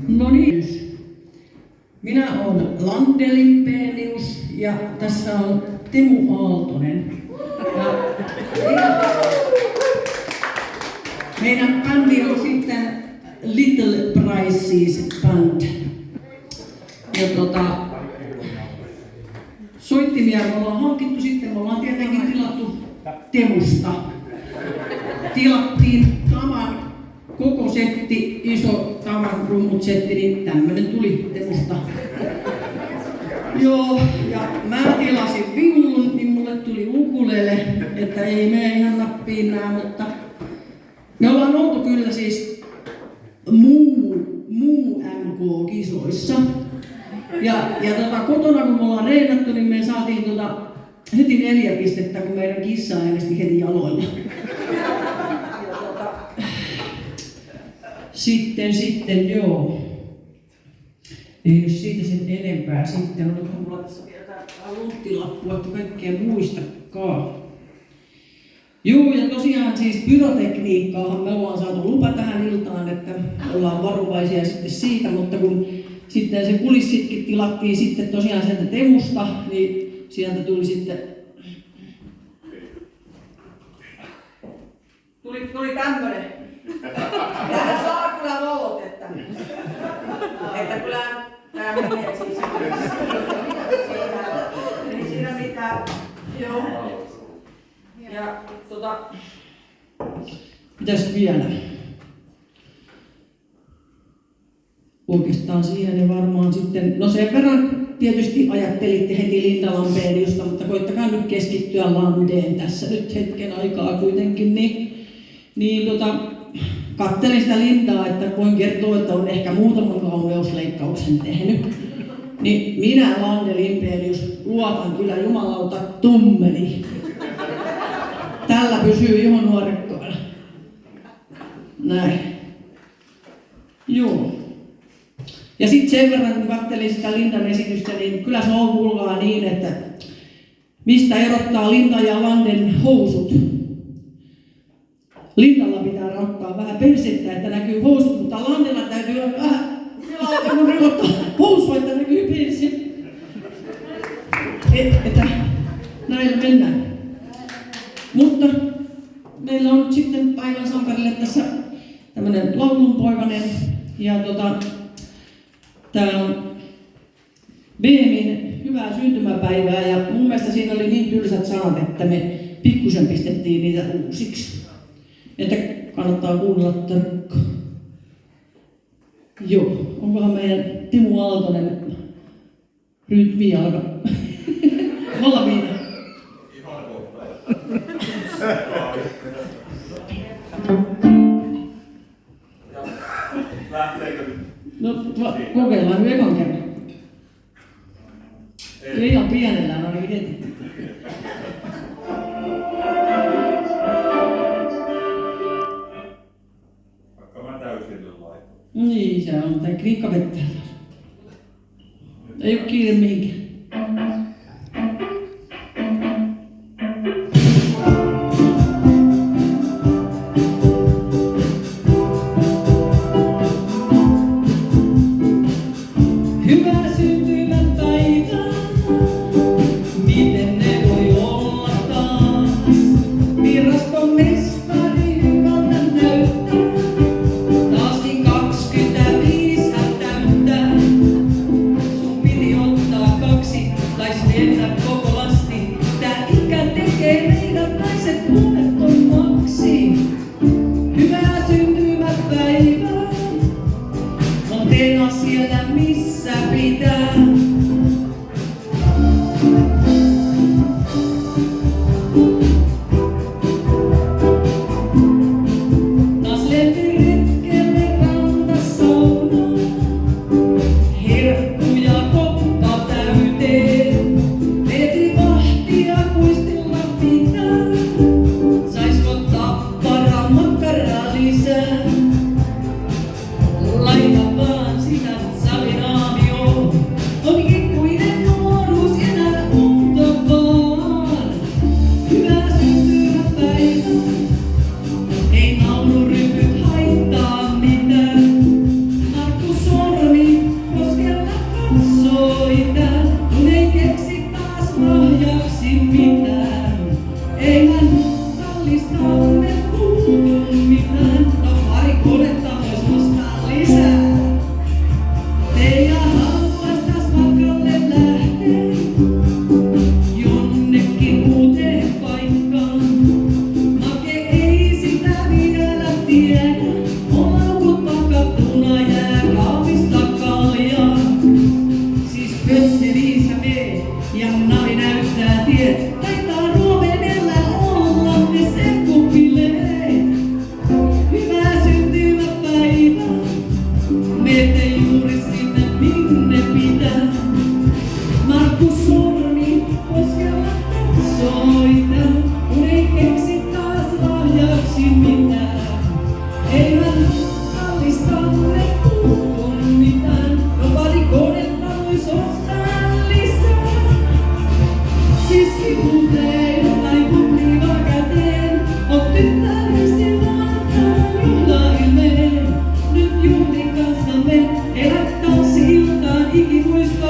No niin. Minä olen Lande Limpenius ja tässä on Teemu Aaltonen. Ja meidän bändi on sitten Little Prices Band. Ja soittimia me ollaan hankittu sitten, me ollaan tietenkin tilattu Temusta. Tilattiin tavan koko setti, iso tavan rummut setti, niin tämmönen tuli Temusta. Joo, ja mä tilasin viulun, niin mulle tuli ukulele, että ei mene ihan nappiin nää, mutta me ollaan oltu kyllä siis muu MK-kisoissa. Ja kotona kun me ollaan reenattu, niin me saatiin heti 4 pistettä, kun meidän kissa äänesti heti jaloilla. Sitten joo. Ei jos siitä sen enempää sitten. Oliko mulla tässä vielä tää lunttilappua, että kaikkea muistakaan. Joo, ja tosiaan siis pyrotekniikkaahan me ollaan saatu lupa tähän iltaan, että ollaan varovaisia sitten siitä, mutta kun sitten se kulissitkin tilattiin sitten tosiaan sieltä Temusta, niin sieltä tuli sitten tuli tämmönen. Tähän saa kyllä valot, että kyllä tää menee siis. Ei siinä mitään. Joo. Ja mitäs vielä? Oikeastaan siihen ja varmaan sitten, no sen verran tietysti ajattelitte heti Linda Lampeniusta, mutta koittakaa nyt keskittyä Landeen tässä nyt hetken aikaa kuitenkin, niin kattelin sitä Lindaa, että voin kertoa, että on ehkä muutaman kauneusleikkauksen tehnyt. Niin minä Lande Limpenius luotan kyllä jumalauta tummeli. Tällä pysyy ihonuorekkaana. Näin. Joo. Ja sitten sen verran, kun katselin sitä Lindan esitystä, niin kyllä se on kuulkaa niin, että mistä erottaa Linda ja Landen housut. Lindalla pitää raottaa vähän persettä, että näkyy housut, mutta Landella täytyy olla vähän kun rivottaa housua, että näkyy perse. Että näillä mennään. Mutta meillä on sitten päivän sankarille tässä tämmönen laulunpoikainen ja tää on Beemin hyvää syntymäpäivää ja mun mielestä siinä oli niin tylsät sanat, että me pikkusen pistettiin niitä uusiksi. Että kannattaa kuunnella tarkkaan. Joo, onkohan meidän Teemu Aaltonen rytmijalka valmiina? Ihan kohta. Lähteekö nyt? No kokeillaan nyt ekan kerran. Liian pienellään oli heti. Vaikka mä täysin laitan. Niin, se on tekniikka vettää. Ei oo kiire mihinkään. Siellä missä pitää. Taas lensi retkelle rantasaunaan. Herkkuja kokka täyteen. Veti vahtia kuistilla pitää. Saisko tappara makkara lisää? Laita vaan sitä ikimuisto